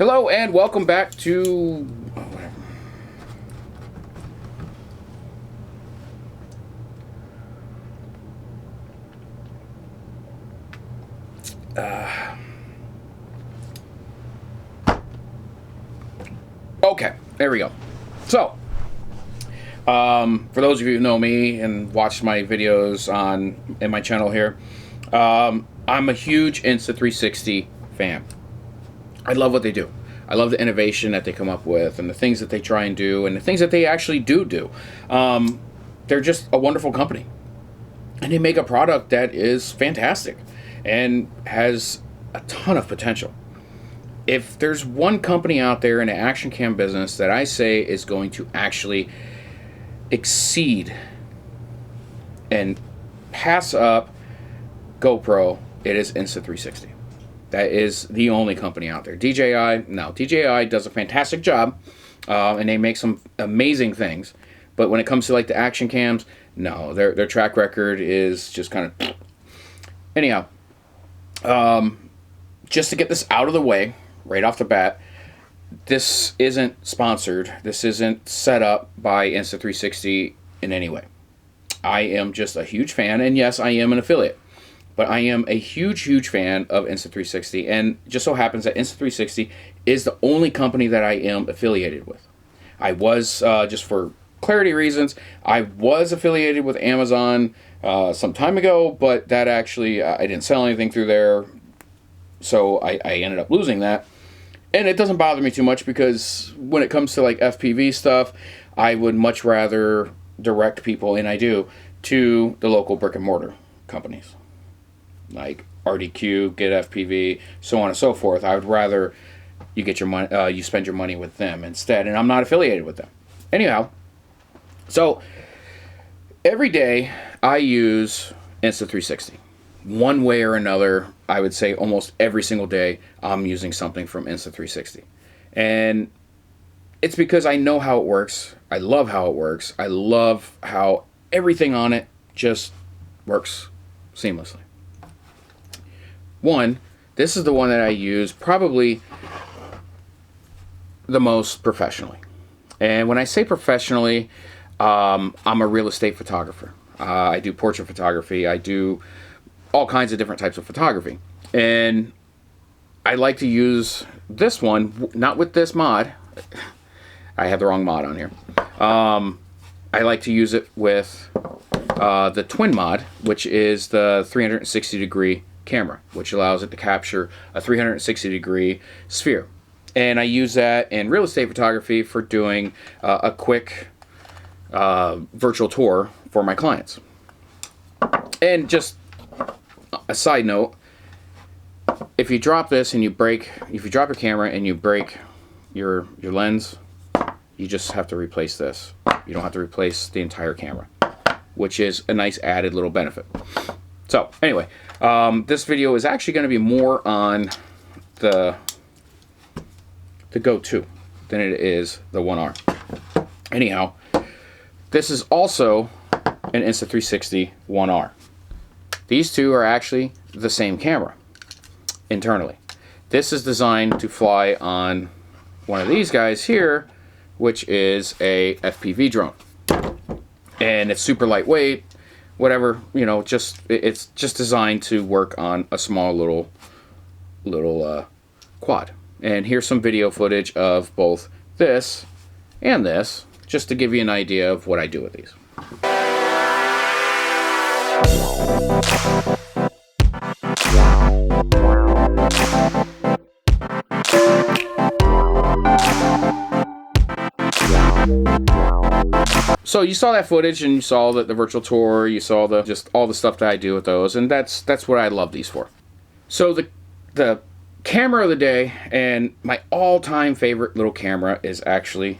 Hello and welcome back to okay, there we go. So, for those of you who know me and watch my videos in my channel here, I'm a huge Insta360 fan. I love what they do. I love the innovation that they come up with and the things that they try and do and the things that they actually do. They're just a wonderful company. And they make a product that is fantastic and has a ton of potential. If there's one company out there in the action cam business that I say is going to actually exceed and pass up GoPro, it is Insta360. That is the only company out there. DJI, no. DJI does a fantastic job, and they make some amazing things. But when it comes to like the action cams, no. Their track record is just kind of... Anyhow, just to get this out of the way, right off the bat, this isn't sponsored. This isn't set up by Insta360 in any way. I am just a huge fan, and yes, I am an affiliate. But I am a huge fan of Insta360, and it just so happens that Insta360 is the only company that I am affiliated with. I was, just for clarity reasons, I was affiliated with Amazon some time ago, but that actually, I didn't sell anything through there, so I ended up losing that. And it doesn't bother me too much because when it comes to like FPV stuff, I would much rather direct people, and I do, to the local brick and mortar companies. Like RDQ, Get FPV, so on and so forth. I would rather you get your money, you spend your money with them instead, and I'm not affiliated with them. Anyhow, so every day I use Insta360. One way or another, I would say almost every single day I'm using something from Insta360. And it's because I know how it works. I love how it works. I love how everything on it just works seamlessly. One, this is the one that I use probably the most professionally. And when I say professionally, I'm a real estate photographer. I do portrait photography. I do all kinds of different types of photography. And I like to use this one, not with this mod. I have the wrong mod on here. I like to use it with the twin mod, which is the 360 degree camera, which allows it to capture a 360 degree sphere. And I use that in real estate photography for doing a quick virtual tour for my clients. And just a side note, if you drop this and if you drop your camera and you break your lens, you just have to replace this. You don't have to replace the entire camera, which is a nice added little benefit. So anyway, this video is actually going to be more on the Go 2 than it is the 1R. Anyhow, this is also an Insta360 1R. These two are actually the same camera internally. This is designed to fly on one of these guys here, which is a FPV drone. And it's super lightweight, whatever, you know, it's just designed to work on a small little quad. And here's some video footage of both this and this, just to give you an idea of what I do with these. So you saw that footage and you saw the virtual tour, you saw just all the stuff that I do with those, and that's what I love these for. So the camera of the day, and my all-time favorite little camera, is actually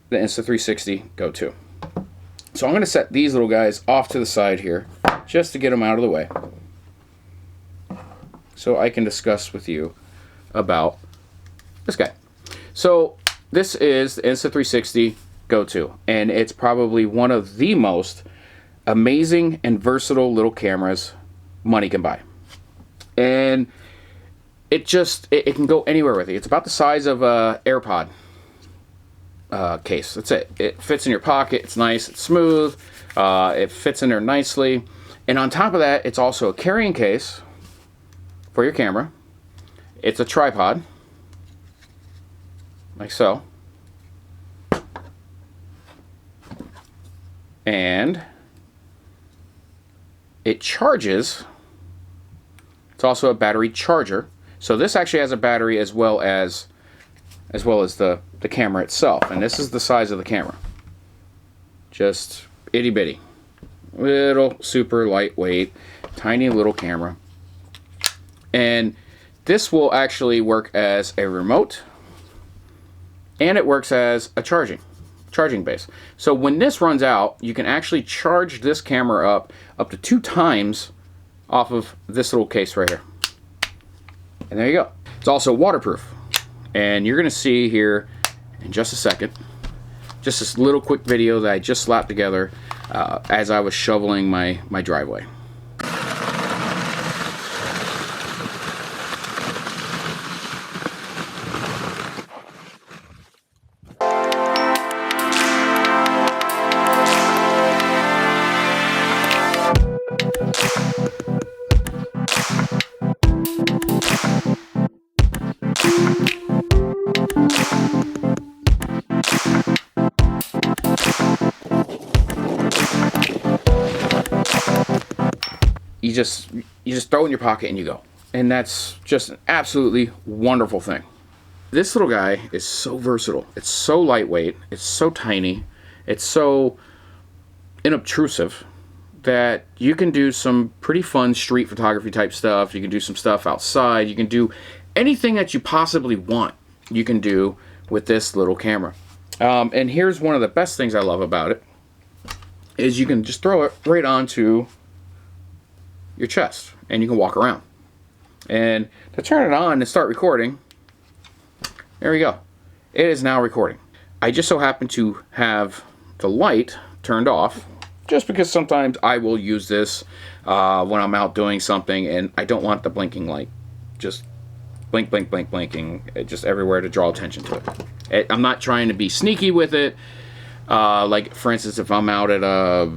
the Insta360 Go 2. So I'm going to set these little guys off to the side here just to get them out of the way so I can discuss with you about this guy. So this is the Insta360 Go 2, and it's probably one of the most amazing and versatile little cameras money can buy. And it can go anywhere with it. It's about the size of a AirPod case. That's it. It fits in your pocket. It's nice. It's smooth. It fits in there nicely. And on top of that, it's also a carrying case for your camera. It's a tripod, like so. And it charges. It's also a battery charger. So this actually has a battery as well as the camera itself. And this is the size of the camera. Just itty bitty. Little super lightweight, tiny little camera. And this will actually work as a remote, and it works as a charging base. So when this runs out, you can actually charge this camera up to 2 times off of this little case right here. And there you go. It's also waterproof. And you're gonna see here in just a second, just this little quick video that I just slapped together as I was shoveling my driveway. You just throw it in your pocket and you go. And that's just an absolutely wonderful thing. This little guy is so versatile. It's so lightweight. It's so tiny. It's so inobtrusive that you can do some pretty fun street photography type stuff. You can do some stuff outside. You can do anything that you possibly want. You can do with this little camera. And here's one of the best things I love about it is you can just throw it right onto your chest and you can walk around. And to turn it on and start recording, there we go. It is now recording. I just so happen to have the light turned off just because sometimes I will use this when I'm out doing something and I don't want the blinking light. Just blink, blink, blink, blinking just everywhere to draw attention to it. I'm not trying to be sneaky with it. Like, for instance, if I'm out at a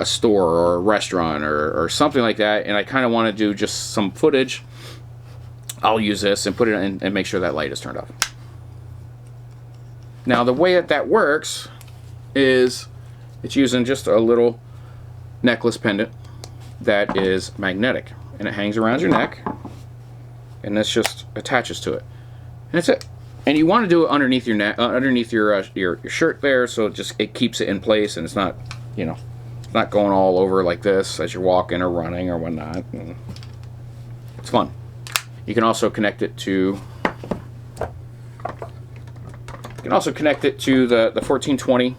store or a restaurant or something like that, and I kind of want to do just some footage, I'll use this and put it in and make sure that light is turned off. Now, the way that works is it's using just a little necklace pendant that is magnetic, and it hangs around your neck, and this just attaches to it, and that's it. And you want to do it underneath your neck, underneath your shirt there, so it keeps it in place, and it's not, you know, it's not going all over like this as you're walking or running or whatnot. And it's fun. You can also connect it to the 1420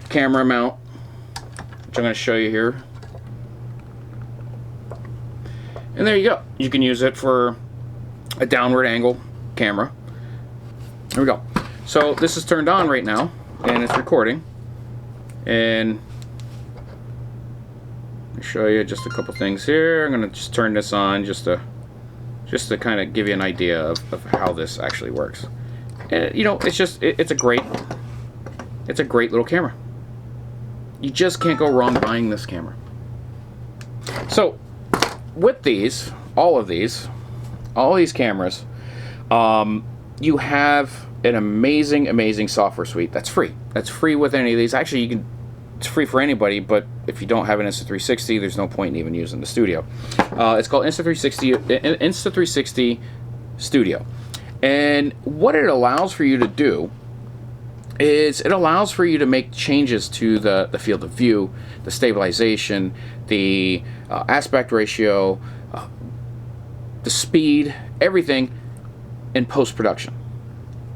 camera mount, which I'm going to show you here. And there you go. You can use it for a downward angle camera. Here we go. So this is turned on right now, and it's recording. And I'll show you just a couple things here. I'm going to just turn this on just to kind of give you an idea of how this actually works. And, you know, it's a great little camera. You just can't go wrong buying this camera. So with all these cameras, you have an amazing software suite that's free. That's free with any of these. Actually, it's free for anybody, but if you don't have an Insta360, there's no point in even using the Studio. It's called Insta360 Studio. And what it allows for you to do is it allows for you to make changes to the field of view, the stabilization, the aspect ratio, the speed, everything in post-production.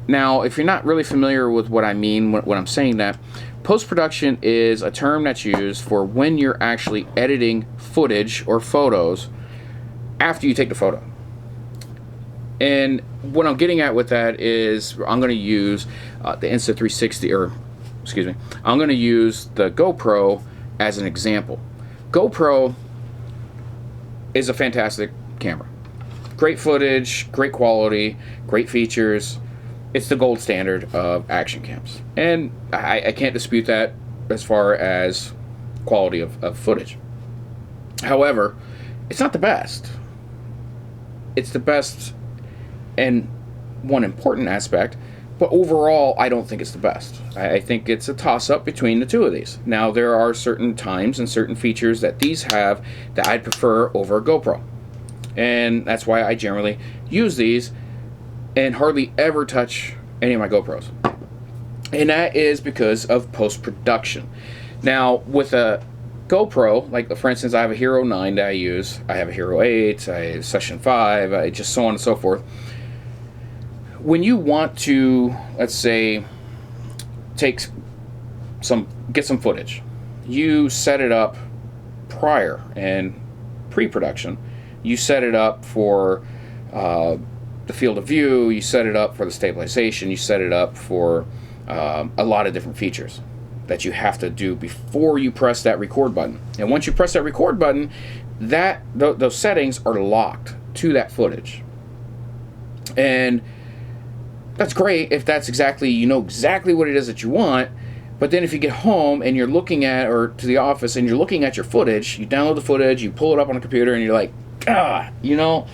Now, if you're not really familiar with what I mean when I'm saying that, post-production is a term that's used for when you're actually editing footage or photos after you take the photo. And what I'm getting at with that is I'm going to use the Insta360, I'm going to use the GoPro as an example. GoPro is a fantastic camera. Great footage, great quality, great features. It's the gold standard of action cams. And I can't dispute that as far as quality of footage. However, it's not the best. It's the best in one important aspect, but overall, I don't think it's the best. I think it's a toss-up between the two of these. Now, there are certain times and certain features that these have that I'd prefer over a GoPro. And that's why I generally use these and hardly ever touch any of my GoPros. And that is because of post-production. Now, with a GoPro, like for instance, I have a Hero 9 that I use. I have a Hero 8, I have Session 5, just so on and so forth. When you want to, let's say, get some footage, you set it up prior and pre-production. You set it up for the field of view, you set it up for the stabilization, you set it up for a lot of different features that you have to do before you press that record button. And once you press that record button, those settings are locked to that footage. And that's great if that's exactly, you know exactly what it is that you want. But then if you get home and you're looking at, or to the office, and you're looking at your footage, you download the footage, you pull it up on the computer, and you're like, you know,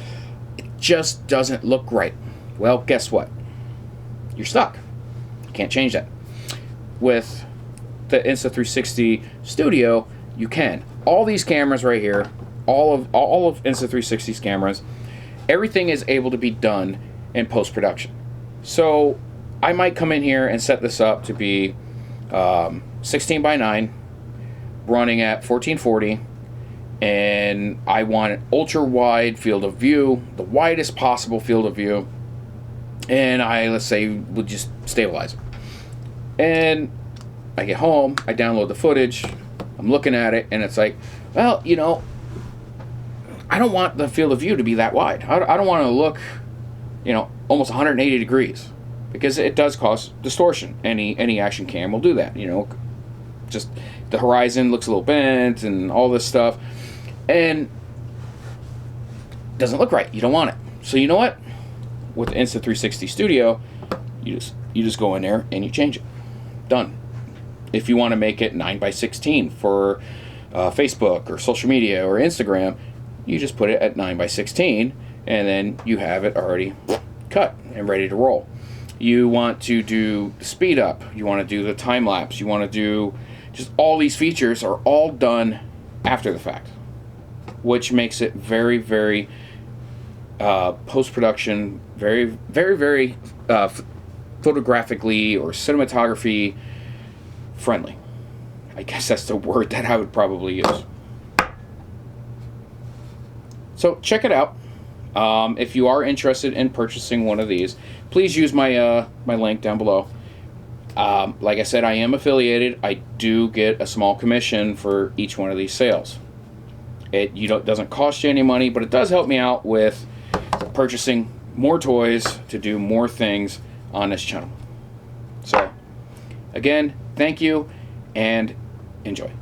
it just doesn't look right. Well, guess what? You're stuck. You can't change that. With the Insta360 Studio, you can. All these cameras right here, all of Insta360's cameras, everything is able to be done in post-production. So I might come in here and set this up to be 16 by 9, running at 1440, and I want an ultra wide field of view, the widest possible field of view, and let's say we'll just stabilize it. And I get home, I download the footage, I'm looking at it, and it's like, well, you know, I don't want the field of view to be that wide. I don't want to look, you know, almost 180 degrees, because it does cause distortion. Any action cam will do that, you know. Just the horizon looks a little bent and all this stuff, and doesn't look right. You don't want it. So you know what? With the Insta360 Studio, you just go in there and you change it. Done. If you want to make it 9 by 16 for Facebook or social media or Instagram, you just put it at 9 by 16, and then you have it already cut and ready to roll. You want to do speed up, you want to do the time lapse, you want to do just all these features are all done after the fact, which makes it very, very post-production, very, very, very photographically or cinematography friendly. I guess that's the word that I would probably use. So check it out. If you are interested in purchasing one of these, please use my my link down below. Like I said, I am affiliated. I do get a small commission for each one of these sales. It doesn't cost you any money, but it does help me out with purchasing more toys to do more things on this channel. So, again, thank you and enjoy.